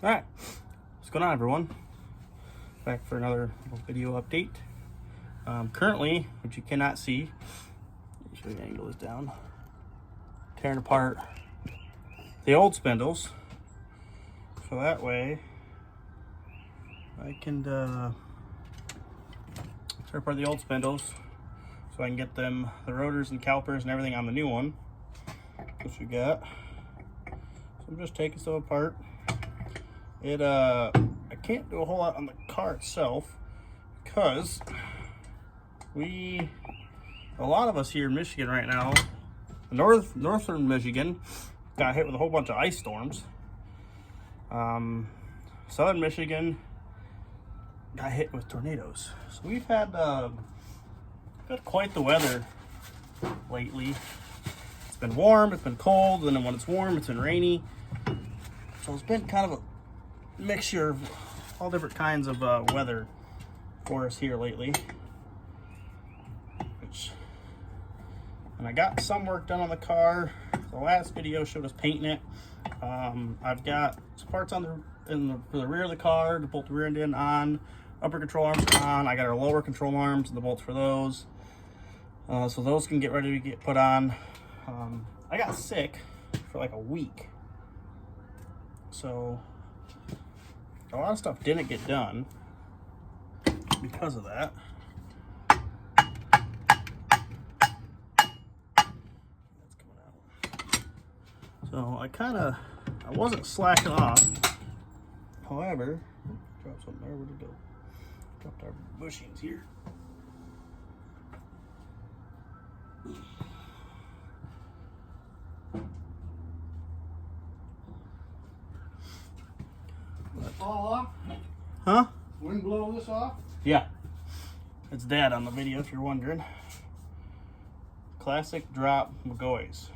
All right, what's going on, everyone? Back for another little video update. Currently, which you cannot see, let me show you, angle this down, tearing apart the old spindles, so that way I can tear apart the old spindles, so I can get them, the rotors and calipers and everything on the new one, which we got. So I'm just taking some apart. I can't do a whole lot on the car itself because a lot of us here in Michigan right now, northern Michigan, got hit with a whole bunch of ice storms. Southern Michigan got hit with tornadoes. So we've had got quite the weather lately. It's been warm, it's been cold, and then when it's warm, it's been rainy. So it's been kind of a mixture of all different kinds of weather for us here lately. And I got some work done on the car. The last video showed us painting it. I've got some parts on for the rear of the car to bolt the rear end in on, upper control arms on. I got our lower control arms and the bolts for those. So those can get ready to get put on. I got sick for like a week. So a lot of stuff didn't get done because of that. That's coming out. So I wasn't slacking off. However, drop something there. Where'd it go? Dropped our bushings here. Fall off? Huh? Wind blow this off? Yeah. It's Dad on the video if you're wondering. Classic drop McGaughy's.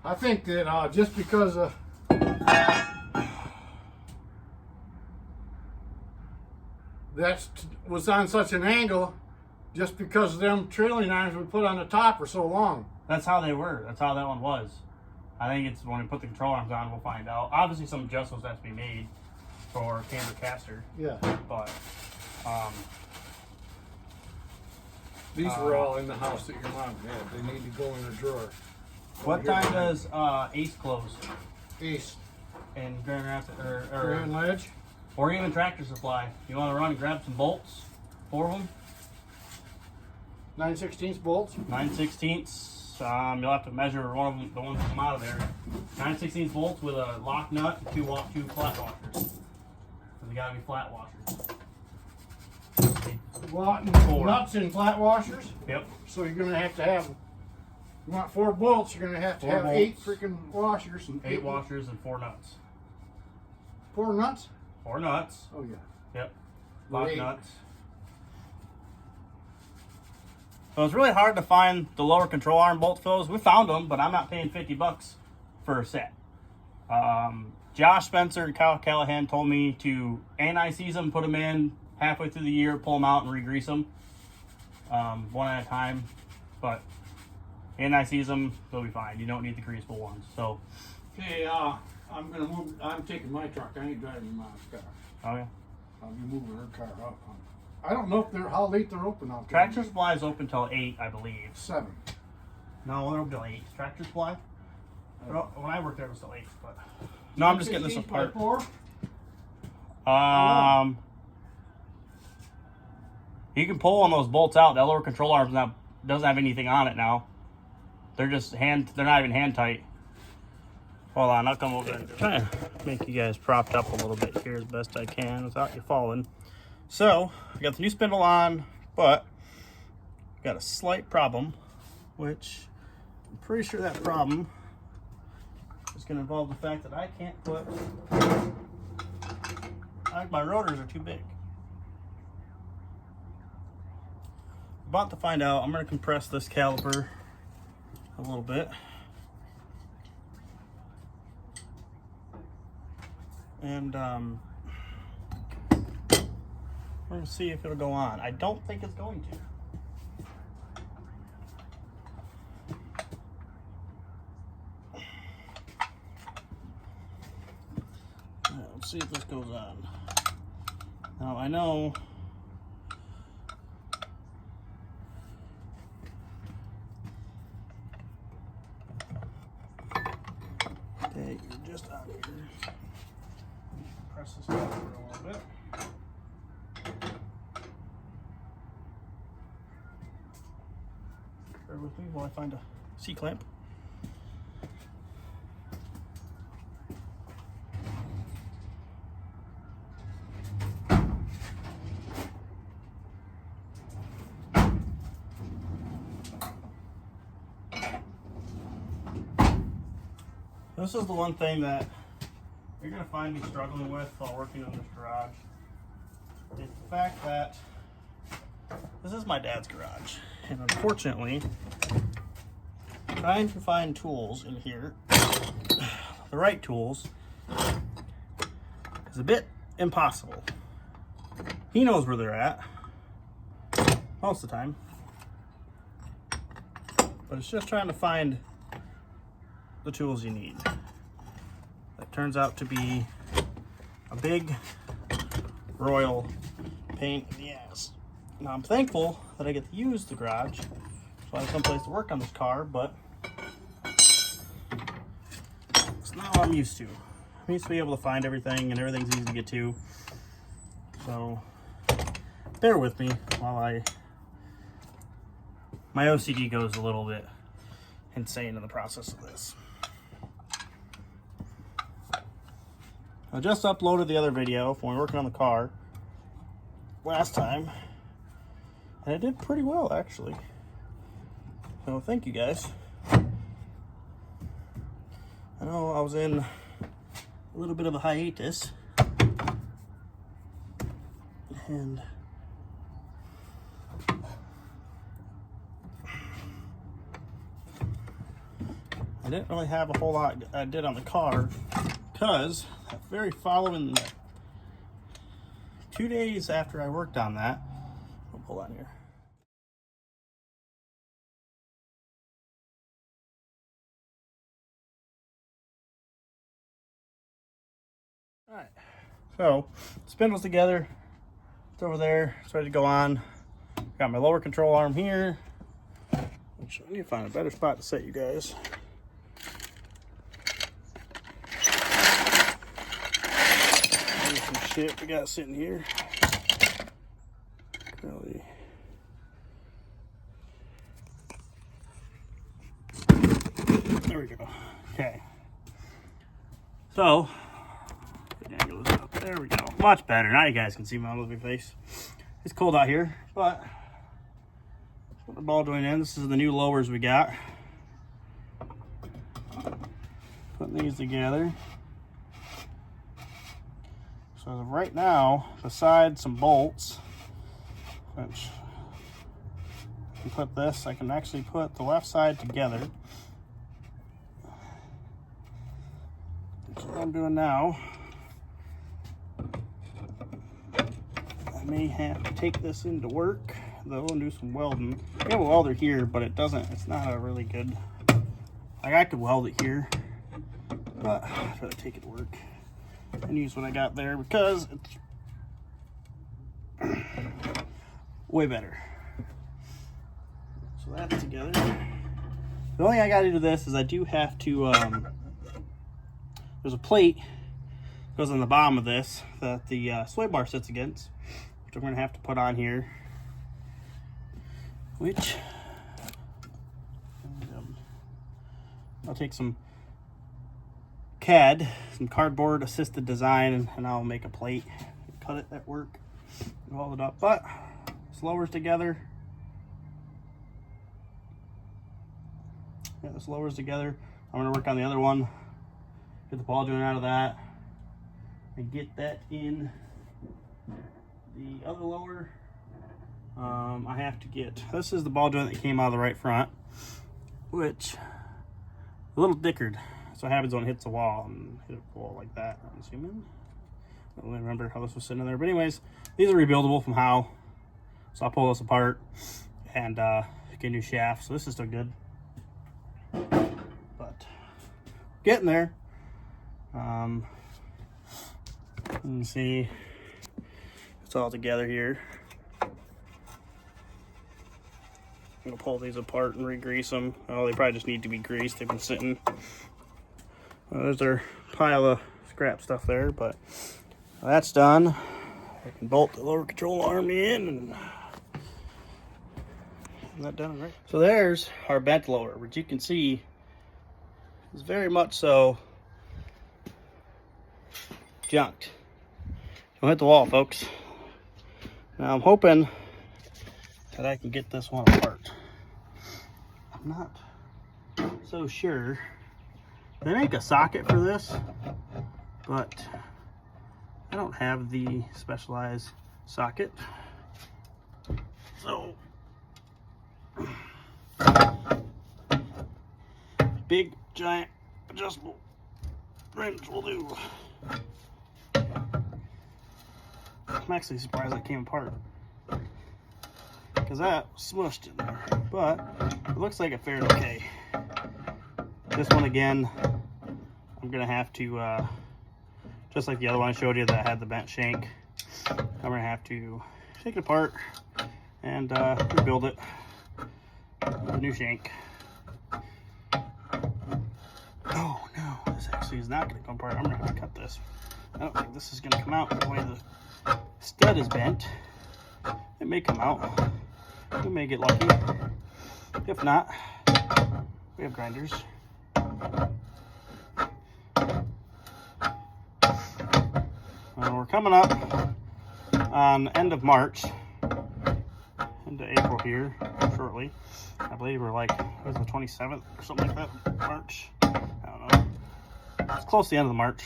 I think that just because that was on such an angle, just because them trailing irons we put on the top are so long. That's how they were. That's how that one was. I think it's when we put the control arms on, we'll find out. Obviously, some adjustments have to be made for camber caster. Yeah. But These were all in the house that your mom had. They need to go in a drawer. what time does Ace close? Ace. In Grand Rapids Grand Ledge. or even Tractor Supply? You want to run and grab some bolts? 4 of them. 9/16 bolts. 9/16. You'll have to measure one of them, the ones that come out of there. 9/16 bolts with a lock nut and two flat washers. They gotta be flat washers. Nuts and flat washers. Yep. So you're gonna have to have. You want 4 bolts? You're gonna have to 4 have bolts. 8 freaking washers. 8 washers and 4 nuts. 4 nuts. 4 nuts. Oh yeah. Yep. Lock 8. nuts. So it's really hard to find the lower control arm bolt for those. We found them, but I'm not paying $50 for a set. Josh Spencer and Kyle Callahan told me to anti-seize them, put them in halfway through the year, pull them out and re-grease them one at a time. But anti-seize them, they'll be fine. You don't need the greasable ones. So, Okay, I'm gonna move. I'm taking my truck. I ain't driving my car. okay. I'll be moving her car up. I don't know if they're how late they're open out there. Tractor Supply is open till 8, I believe. 7. No, they're open till 8. Tractor Supply? Well, when I worked there, it was till 8. But no, I'm just getting this 16 by apart. 4? You can pull on those bolts out. That lower control arm doesn't have anything on it now. They're just they're not even hand tight. Hold on, I'll come over and try to make you guys propped up a little bit here as best I can without you falling. So, I got the new spindle on, but got a slight problem, which I'm pretty sure that problem is going to involve the fact that I can't put, my rotors are too big. About to find out. I'm going to compress this caliper a little bit. And we're going to see if it'll go on. I don't think it's going to. Let's see if this goes on. Now I know okay, you're just on here. Press this down for a little bit. Bear with me while I find a C-clamp. This is the one thing that you're going to find me struggling with while working on this garage. It's the fact that this is my dad's garage. And unfortunately, trying to find tools in here, the right tools, is a bit impossible. He knows where they're at most of the time. But it's just trying to find the tools you need. That turns out to be a big royal pain in the ass. Now I'm thankful that I get to use the garage, so I have someplace to work on this car, but it's not what I'm used to. I'm used to be able to find everything, and everything's easy to get to. So bear with me while my OCD goes a little bit insane in the process of this. I just uploaded the other video when we were working on the car last time, and it did pretty well actually. So thank you guys. I know I was in a little bit of a hiatus, and I didn't really have a whole lot I did on the car, because that very following 2 days after I worked on that, I'll pull on here. All right, so spindles together. It's over there. It's ready to go on. Got my lower control arm here, which I need to find a better spot to set you guys. Some shit we got sitting here. Really. There we go. Okay. So, angle this up. There we go. Much better. Now you guys can see my lovely face. It's cold out here, but put the ball joint in. This is the new lowers we got. Putting these together. So right now, besides some bolts, which I can put this, I can actually put the left side together. That's what I'm doing now. I may have to take this into work though and do some welding. We have a welder here, but it's not a really good, like I could weld it here, but I'd rather take it to work and use what I got there because it's way better. So that's together. The only thing I got to do this is I do have to, there's a plate that goes on the bottom of this that the sway bar sits against, which I'm going to have to put on here, which I'll take some CAD, some cardboard assisted design, and I'll make a plate, cut it at work, and weld it up. But it's lowers together. Yeah, this lowers together. I'm gonna work on the other one, get the ball joint out of that, and get that in the other lower. I have to get, this is the ball joint that came out of the right front, which a little dickered. So what happens when it hits the wall and hit a wall like that, I'm assuming. I don't really remember how this was sitting in there. But anyways, these are rebuildable from Howe. So I'll pull this apart and get a new shaft. So this is still good. But getting there. You can see it's all together here. I'm gonna pull these apart and re-grease them. Oh, they probably just need to be greased. They've been sitting. There's their pile of scrap stuff there, but that's done. I can bolt the lower control arm in, and that done right. So there's our bent lower, which you can see is very much so junked. Don't hit the wall, folks. Now I'm hoping that I can get this one apart. I'm not so sure. They make a socket for this, but I don't have the specialized socket. So big giant adjustable wrench will do. I'm actually surprised that came apart, because that was smushed in there, but it looks like it fared okay. This one again, I'm gonna have to, just like the other one I showed you that had the bent shank, I'm gonna have to take it apart and rebuild it with a new shank. Oh no, this actually is not gonna come apart. I'm gonna have to cut this. I don't think this is gonna come out the way the stud is bent. It may come out. We may get lucky. If not, we have grinders. We're coming up on end of March, into April here shortly. I believe we're like, what is it, the 27th or something like that, March? I don't know. It's close to the end of the March.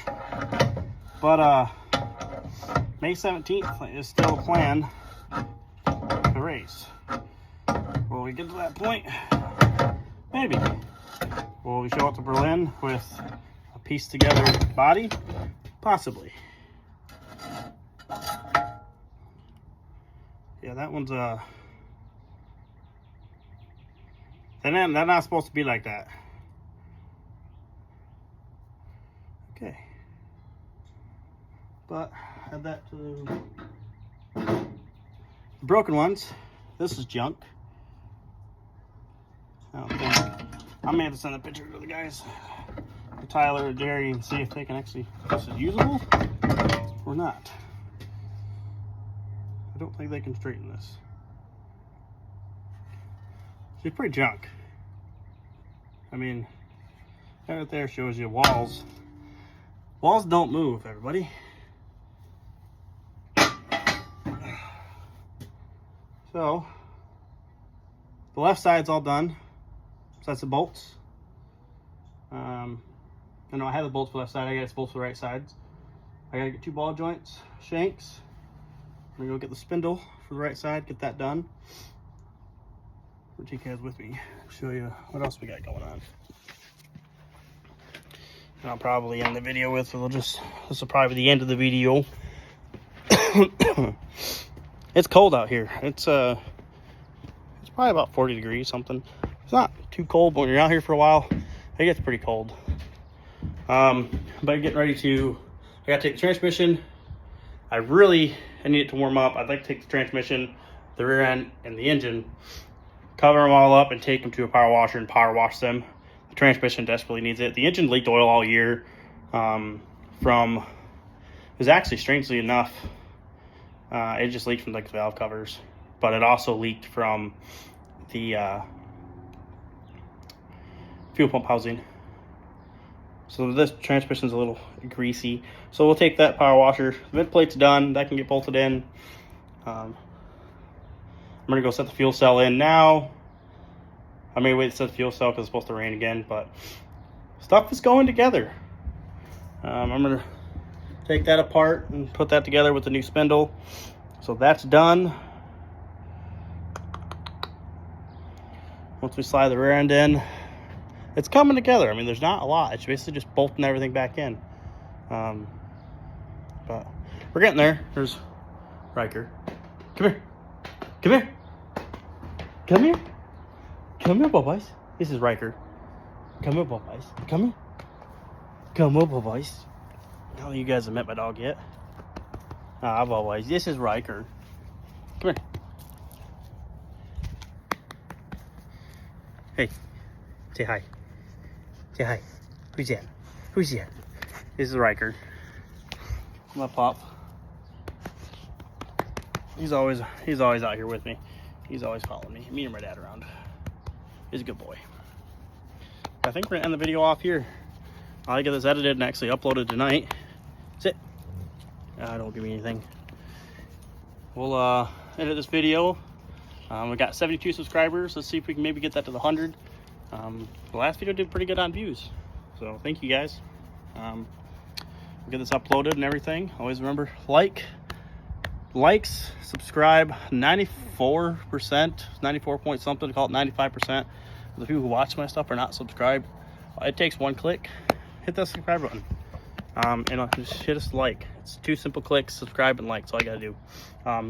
But May 17th is still a plan to race. Will we get to that point? Maybe. Will we show up to Berlin with a pieced together body? Possibly. Yeah, that one's they're not supposed to be like that. Okay. But add that to the broken ones. This is junk. I don't think I may have to send a picture to the guys, to Tyler or Jerry, and see if they can actually, if this is usable or not. I don't think they can straighten this. It's pretty junk. I mean, that right there shows you walls. Walls don't move, everybody. So, the left side's all done. So that's the bolts. I know I have the bolts for the left side. I got bolts for the right sides. I gotta get 2 ball joints, shanks. I'm gonna go get the spindle for the right side, get that done. I'll take you guys with me, show you what else we got going on. And I'll probably end the video with, this will probably be the end of the video. It's cold out here. It's probably about 40 degrees something. It's not too cold, but when you're out here for a while, it gets pretty cold. But getting ready to, I gotta take the transmission. I need it to warm up. I'd like to take the transmission, the rear end, and the engine, cover them all up and take them to a power washer and power wash them. The transmission desperately needs it. The engine leaked oil all year it was actually, strangely enough, it just leaked from like the valve covers, but it also leaked from the fuel pump housing. So this transmission's a little greasy. So we'll take that power washer. The vent plate's done. That can get bolted in. I'm gonna go set the fuel cell in now. I may wait to set the fuel cell because it's supposed to rain again, but stuff is going together. I'm gonna take that apart and put that together with the new spindle. So that's done. Once we slide the rear end in, it's coming together. I mean, there's not a lot. It's basically just bolting everything back in. But we're getting there. There's Riker. Come here. Come here. Come here. Come here, Bubbies. This is Riker. Come here, Bubbies. Come here. Come here, Bubbies. I don't think you guys have met my dog yet. I've always. This is Riker. Come here. Hey, say hi. Say hi. Who's that? Who's that? This is Riker. My pup. He's always out here with me. He's always following me and my dad around. He's a good boy. I think we're gonna end the video off here. I'll get this edited and actually uploaded tonight. Sit. Don't give me anything. We'll edit this video. We got 72 subscribers. Let's see if we can maybe get that to the 100. The last video did pretty good on views. So thank you guys. We'll get this uploaded and everything. Always remember, likes, subscribe. 94%, 94 point something, call it 95% of the people who watch my stuff are not subscribed. It takes one click. Hit that subscribe button. And just hit us like. It's 2 simple clicks, subscribe and like. That's all you gotta do.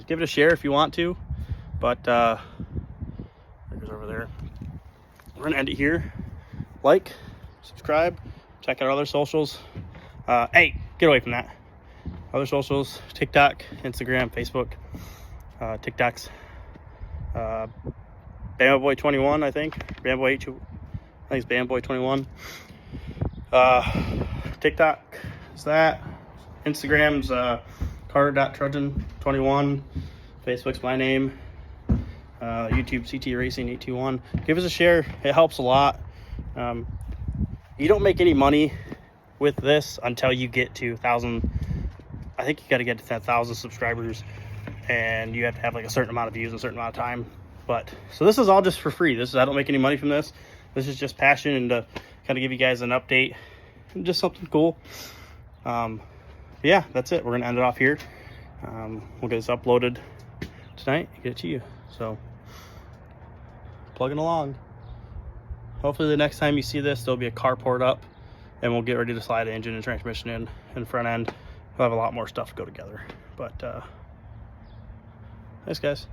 Give it a share if you want to. But there's over there. We're gonna end it here. Like, subscribe, check out our other socials. Hey, get away from that. Other socials: TikTok, Instagram, Facebook, TikToks. BamaBoy21, I think. BamaBoy82. I think it's BamaBoy21. TikTok is that. Instagram's Carter.Trojan21. Facebook's my name. YouTube CT Racing 821. Give us a share. It helps a lot. You don't make any money with this until you get to 1,000. I think you got to get to 1,000 subscribers, and you have to have like a certain amount of views in a certain amount of time. But so this is all just for free. I don't make any money from this. This is just passion and to kind of give you guys an update and just something cool. Yeah, that's it. We're gonna end it off here. We'll get this uploaded tonight and get it to you. So plugging along. Hopefully the next time you see this, there'll be a carport up, and we'll get ready to slide the engine and transmission in and front end. We'll have a lot more stuff to go together. But thanks guys.